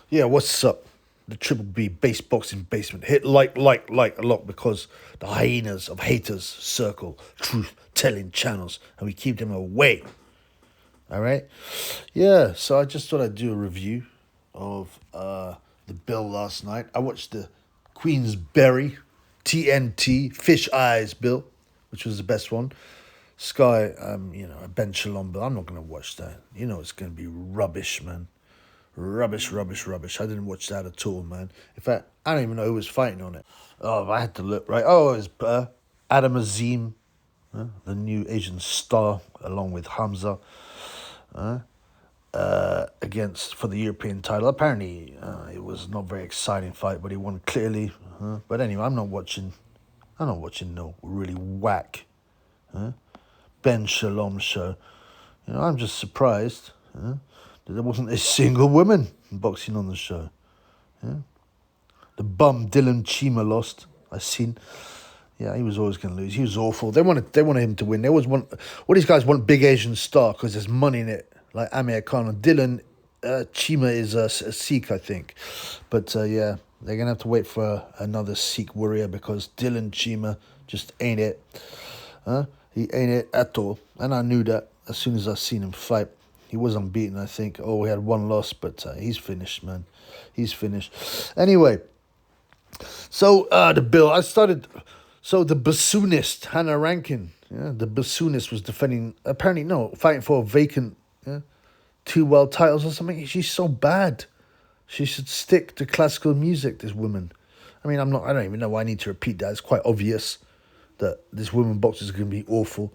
Yeah, what's up? The Triple B Base Boxing Basement. Hit like a lot because the hyenas of haters circle truth telling channels and we keep them away. All right? Yeah, so I just thought I'd do a review of the bill last night. I watched the Queensberry TNT Fish Eyes bill, which was the best one. Sky, Ben Shalom bill. I'm not going to watch that. You know it's going to be rubbish, man. Rubbish. I didn't watch that at all, man. In fact, I don't even know who was fighting on it. Oh, I had to look, right? Oh, it was Adam Azim, the new Asian star, along with Hamza, against for the European title. Apparently, it was not a very exciting fight, but he won clearly. But anyway, I'm not watching no really whack Ben Shalom show. I'm just surprised that there wasn't a single woman boxing on the show. The bum Dylan Chima lost. I seen. Yeah, he was always going to lose. He was awful. They wanted him to win. They always want. All these guys want big Asian star because there's money in it. Like Amir Khan and Dylan Chima is a Sikh, I think. But yeah, they're going to have to wait for another Sikh warrior because Dylan Chima just ain't it. He ain't it at all. And I knew that as soon as I seen him fight. He was unbeaten, I think. Oh, he had one loss, but he's finished, man. He's finished. Anyway, so the bill, I started... So the bassoonist, Hannah Rankin, the bassoonist was fighting for a vacant 2 world titles or something. She's so bad. She should stick to classical music, this woman. I mean, I don't even know why I need to repeat that. It's quite obvious that this woman boxer is going to be awful,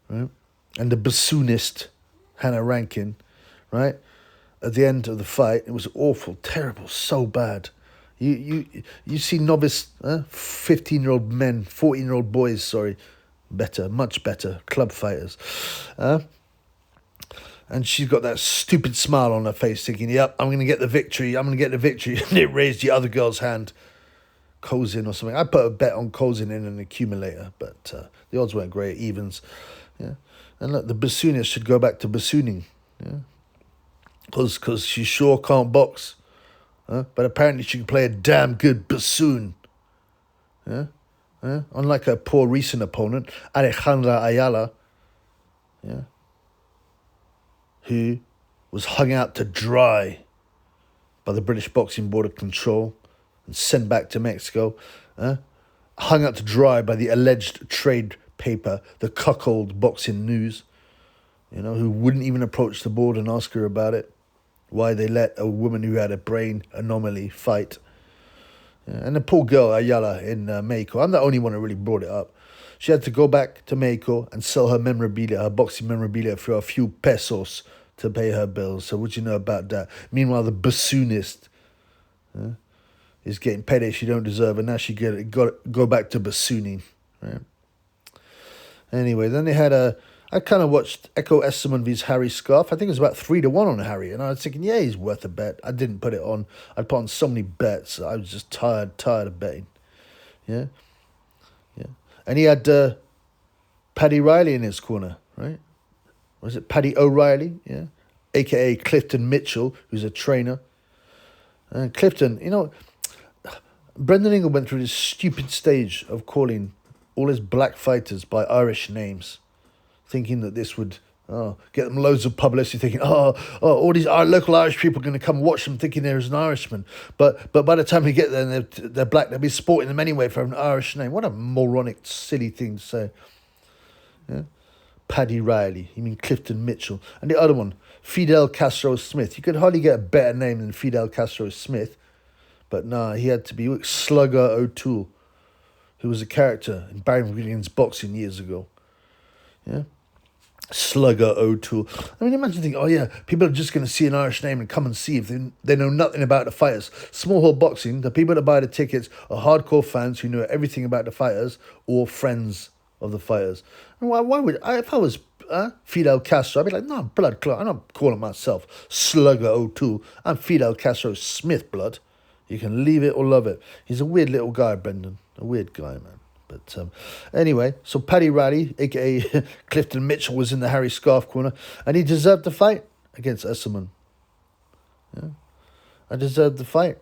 right? And the bassoonist, Hannah Rankin, right? At the end of the fight, it was awful, terrible, so bad. You see novice 15-year-old men, 14-year-old boys, sorry, much better, club fighters. And she's got that stupid smile on her face thinking, yep, I'm going to get the victory. And it raised the other girl's hand, Kozin or something. I put a bet on Kozin in an accumulator, but the odds weren't great, evens. Yeah. And look, the bassoonist should go back to bassooning. Yeah. Because she sure can't box. But apparently she can play a damn good bassoon. Unlike her poor recent opponent, Alejandra Ayala, who was hung out to dry by the British Boxing Board of Control and sent back to Mexico. Hung out to dry by the alleged trade paper, the Cuckold Boxing News, who wouldn't even approach the board and ask her about it. Why they let a woman who had a brain anomaly fight. And the poor girl, Ayala, in Mexico, I'm the only one who really brought it up. She had to go back to Mexico and sell her memorabilia, her boxing memorabilia, for a few pesos to pay her bills. So what do you know about that? Meanwhile, the bassoonist is getting payday she don't deserve, and now she got to go back to bassooning. Right? Anyway, then they had I kind of watched Echo Esserman vs Harry Scarff. I think it was about 3-1 on Harry. And I was thinking, yeah, he's worth a bet. I didn't put it on. I'd put on so many bets. I was just tired of betting. Yeah. And he had Paddy Riley in his corner, right? Was it Paddy O'Reilly? Yeah. A.K.A. Clifton Mitchell, who's a trainer. And Clifton, Brendan Ingle went through this stupid stage of calling all his black fighters by Irish names, thinking that this would get them loads of publicity, thinking, all these local Irish people are going to come watch them thinking there's an Irishman. But by the time we get there and they're black, they'll be sporting them anyway for an Irish name. What a moronic, silly thing to say. Yeah? Paddy Riley, you mean Clifton Mitchell. And the other one, Fidel Castro Smith. You could hardly get a better name than Fidel Castro Smith. But nah, he had to be Slugger O'Toole, who was a character in Barry McGuigan's boxing years ago. Yeah? Slugger O'Toole. I mean, imagine thinking, people are just going to see an Irish name and come and see if they know nothing about the fighters. Small hall boxing, the people that buy the tickets are hardcore fans who know everything about the fighters or friends of the fighters. And why would if I was Fidel Castro, I'd be like, no, blood clot. I'm not calling myself Slugger O'Toole. I'm Fidel Castro Smith, blood. You can leave it or love it. He's a weird little guy, Brendan. A weird guy, man. But anyway, so Paddy Riley, a.k.a. Clifton Mitchell, was in the Harry Scarff corner, and he deserved the fight against Esserman. Yeah. I deserved the fight.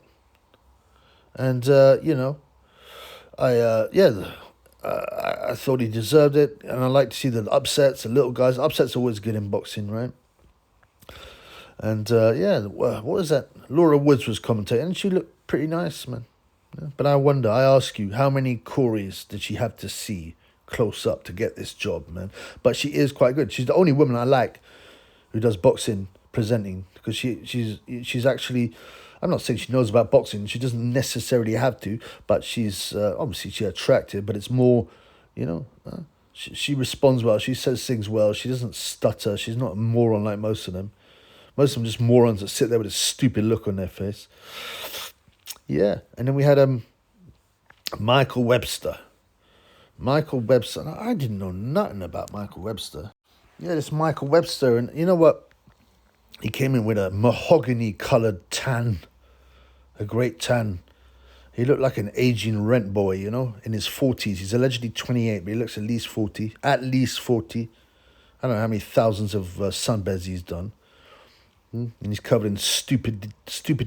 And, I thought he deserved it. And I like to see the upsets, the little guys. Upsets are always good in boxing, right? And, what was that? Laura Woods was commentating, and she looked pretty nice, man. Yeah. But I ask you, how many Corys did she have to see close up to get this job, man? But she is quite good. She's the only woman I like who does boxing presenting, because she's actually, I'm not saying she knows about boxing. She doesn't necessarily have to, but she's obviously she's attractive. But it's more, she responds well. She says things well. She doesn't stutter. She's not a moron like most of them. Most of them just morons that sit there with a stupid look on their face. Yeah, and then we had Michael Webster. Michael Webster. I didn't know nothing about Michael Webster. Yeah, this Michael Webster, and you know what? He came in with a mahogany-coloured tan, a great tan. He looked like an aging rent boy, in his 40s. He's allegedly 28, but he looks at least 40. At least 40. I don't know how many thousands of sunbeds he's done. And he's covered in stupid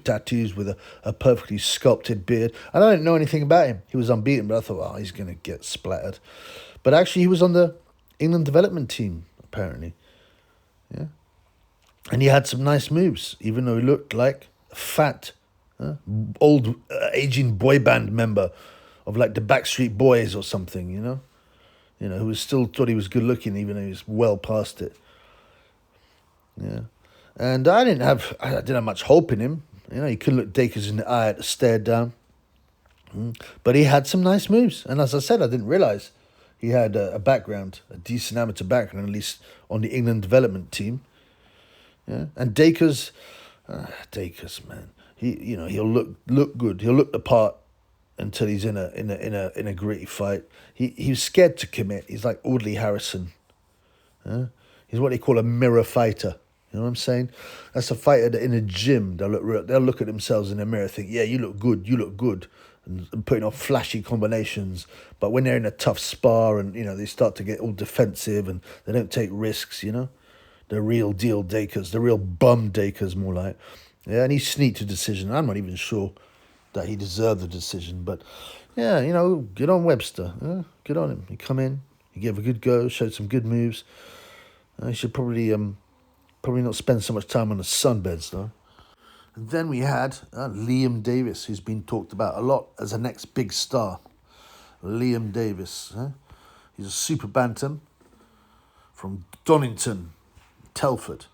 tattoos with a perfectly sculpted beard. And I didn't know anything about him. He was unbeaten, but I thought, he's going to get splattered. But actually, he was on the England development team, apparently. Yeah. And he had some nice moves, even though he looked like a fat, old, aging boy band member of like the Backstreet Boys or something, who was still thought he was good looking, even though he was well past it. Yeah. And I didn't have much hope in him. He couldn't look Dacres in the eye at the stare down. But he had some nice moves. And as I said, I didn't realise he had a background, a decent amateur background, at least on the England development team. Yeah. And Dacres, man, he'll look good. He'll look the part until he's in a gritty fight. He's scared to commit. He's like Audley Harrison. He's what they call a mirror fighter. You know what I'm saying? That's a fighter that in a gym, they'll look at themselves in the mirror and think, yeah, you look good, and putting off flashy combinations. But when they're in a tough spar and, they start to get all defensive and they don't take risks, the real deal Dacres, the real bum Dacres, more like. Yeah, and he sneaked a decision. I'm not even sure that he deserved the decision. But, yeah, good on Webster. Good on him. He come in, he gave a good go, showed some good moves. He should probably not spend so much time on the sunbeds, though. And then we had Liam Davies, who's been talked about a lot as a next big star. Liam Davies. He's a super bantam from Donington, Telford.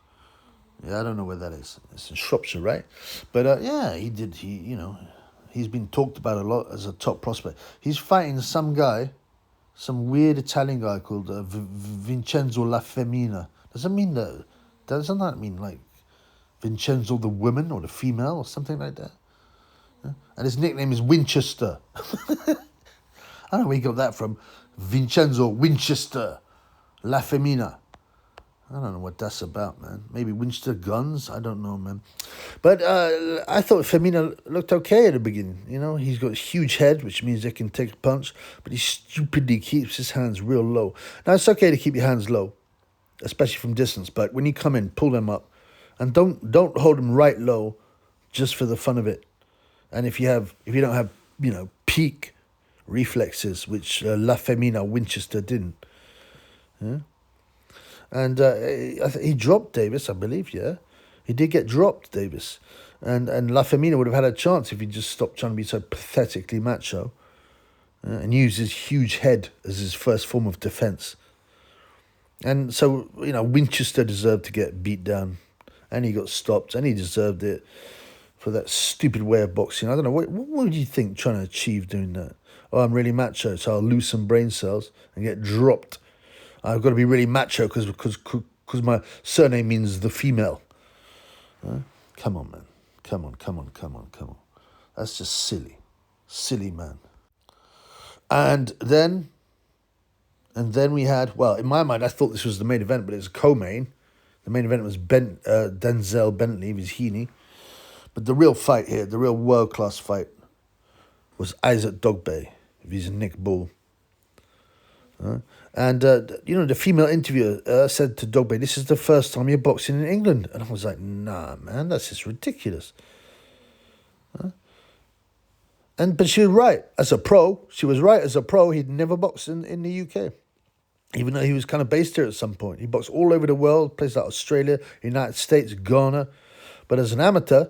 Yeah, I don't know where that is. It's in Shropshire, right? But, he's been talked about a lot as a top prospect. He's fighting some weird Italian guy called Vincenzo La Femina. Doesn't that mean like Vincenzo the woman or the female or something like that? Yeah? And his nickname is Winchester. I don't know where he got that from. Vincenzo Winchester La Femina. I don't know what that's about, man. Maybe Winchester guns? I don't know, man. But I thought Femina looked okay at the beginning. He's got a huge head, which means they can take a punch, but he stupidly keeps his hands real low. Now, it's okay to keep your hands low, especially from distance, but when you come in, pull them up. And don't hold them right low just for the fun of it. And if you don't have, peak reflexes, which La Femina Winchester didn't. Yeah? And he dropped Davies, I believe, yeah. He did get dropped, Davies. And La Femina would have had a chance if he just stopped trying to be so pathetically macho and use his huge head as his first form of defence. And so, Winchester deserved to get beat down. And he got stopped, and he deserved it for that stupid way of boxing. I don't know, what would you think trying to achieve doing that? Oh, I'm really macho, so I'll lose some brain cells and get dropped. I've got to be really macho because my surname means the female. Come on, man. Come on. That's just silly. Silly, man. And then we had, well, in my mind, I thought this was the main event, but it was a co-main. The main event was Denzel Bentley with Heaney. But the real fight here, the real world-class fight, was Isaac Dogboe with Nick Bull. And the female interviewer said to Dogboe, "This is the first time you're boxing in England." And I was like, nah, man, that's just ridiculous. But she was right as a pro. She was right as a pro. He'd never boxed in the UK, even though he was kind of based here at some point. He boxed all over the world, places like Australia, United States, Ghana. But as an amateur,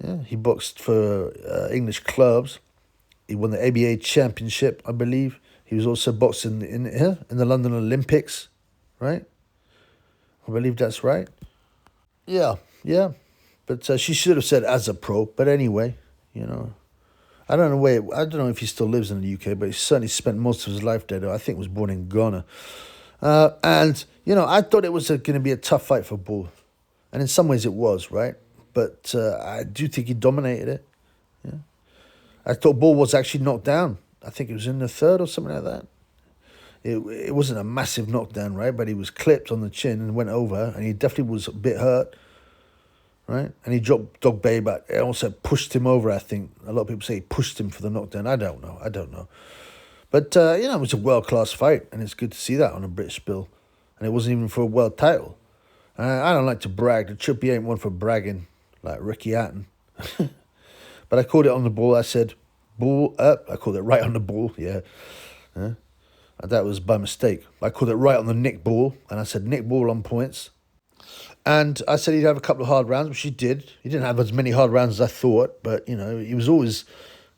yeah, he boxed for English clubs. He won the ABA championship, I believe. He was also boxing in the London Olympics, right? I believe that's right. Yeah. But she should have said as a pro. But anyway, I don't know if he still lives in the UK, but he certainly spent most of his life there. Though I think he was born in Ghana. I thought it was going to be a tough fight for Bull, and in some ways it was, right? But I do think he dominated it. Yeah, I thought Bull was actually knocked down. I think it was in the third or something like that. It wasn't a massive knockdown, right? But he was clipped on the chin and went over, and he definitely was a bit hurt, right? And he dropped Dog Bay, but it also pushed him over, I think. A lot of people say he pushed him for the knockdown. I don't know. But, it was a world-class fight, and it's good to see that on a British bill. And it wasn't even for a world title. I don't like to brag. The Chippy ain't one for bragging, like Ricky Hatton. But I called it on the ball. I said, ball up. I called it right on the ball, yeah. That was by mistake. I called it right on the Nick Ball, and I said Nick Ball on points. And I said he'd have a couple of hard rounds, which he did. He didn't have as many hard rounds as I thought, but, he was always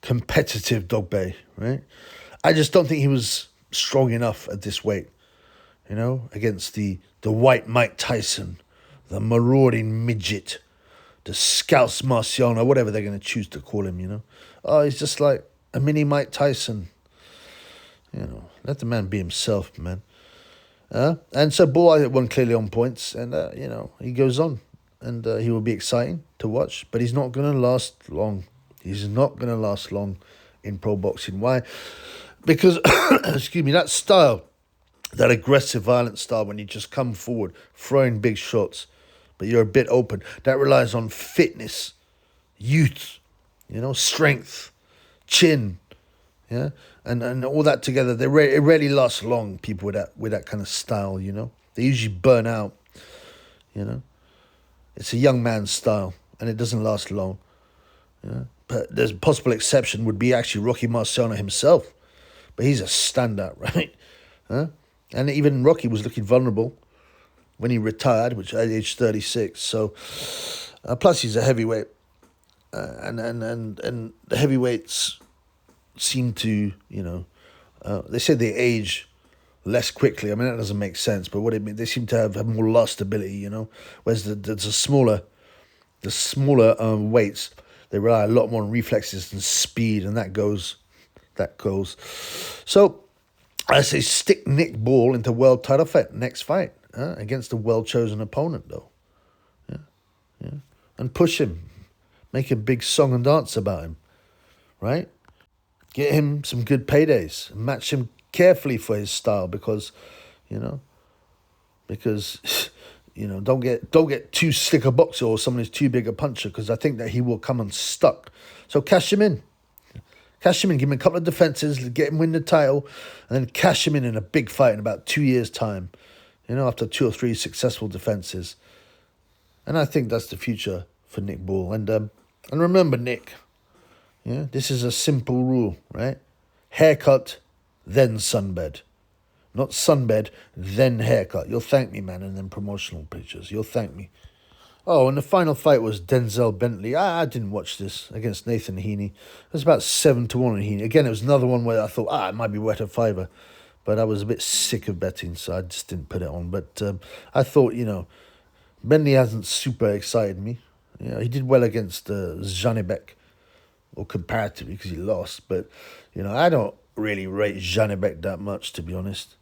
competitive, Dog Bay, right? I just don't think he was strong enough at this weight, against the white Mike Tyson, the marauding midget, the Scouse Marciano, whatever they're going to choose to call him, Oh, he's just like a mini Mike Tyson. Let the man be himself, man. And so Bull won clearly on points, and, he goes on. And he will be exciting to watch, but he's not going to last long. He's not going to last long in pro boxing. Why? Because, excuse me, that style, that aggressive, violent style, when you just come forward, throwing big shots, but you're a bit open, that relies on fitness, youth, strength, chin, yeah, and all that together. It rarely lasts long. People with that kind of style, they usually burn out. It's a young man's style, and it doesn't last long. But there's a possible exception would be actually Rocky Marciano himself, but he's a standout, right? And even Rocky was looking vulnerable when he retired, which at age 36. So, plus he's a heavyweight, and the heavyweights seem to, they say they age less quickly. I mean, that doesn't make sense, but what it means, they seem to have more lastability, whereas the smaller weights, they rely a lot more on reflexes and speed, and that goes. So I say stick Nick Ball into world title fight, next fight, against a well-chosen opponent, though. Yeah. And push him. Make a big song and dance about him, right? Get him some good paydays. Match him carefully for his style because don't get too slick a boxer or someone who's too big a puncher, because I think that he will come unstuck. So cash him in. Give him a couple of defenses, get him win the title, and then cash him in a big fight in about 2 years' time, after 2 or 3 successful defenses. And I think that's the future for Nick Ball. And remember, Nick, this is a simple rule, right? Haircut, then sunbed. Not sunbed, then haircut. You'll thank me, man, and then promotional pictures. You'll thank me. Oh, and the final fight was Denzel Bentley. I didn't watch this, against Nathan Heaney. It was about 7-1 on Heaney. Again, it was another one where I thought, it might be worth a fiver. But I was a bit sick of betting, so I just didn't put it on. But I thought, Bentley hasn't super excited me. He did well against Janibek, or comparatively, because he lost. But, I don't really rate Janibek that much, to be honest.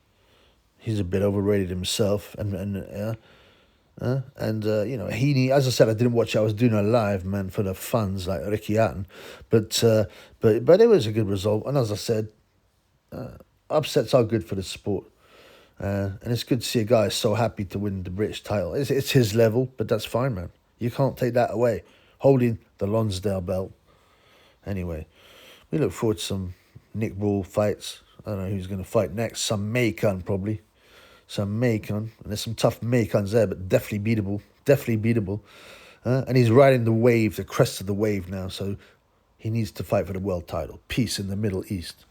He's a bit overrated himself. And Heaney, as I said, I didn't watch it. I was doing a live, man, for the funds, like Ricky Hatton. But it was a good result. And as I said, upsets are good for the sport. And it's good to see a guy so happy to win the British title. It's his level, but that's fine, man. You can't take that away. Holding the Lonsdale belt. Anyway, we look forward to some Nick Ball fights. I don't know who's going to fight next. Some Macon, probably. Some Macon. And there's some tough Macons there, but definitely beatable. And he's riding the wave, the crest of the wave now. So he needs to fight for the world title. Peace in the Middle East.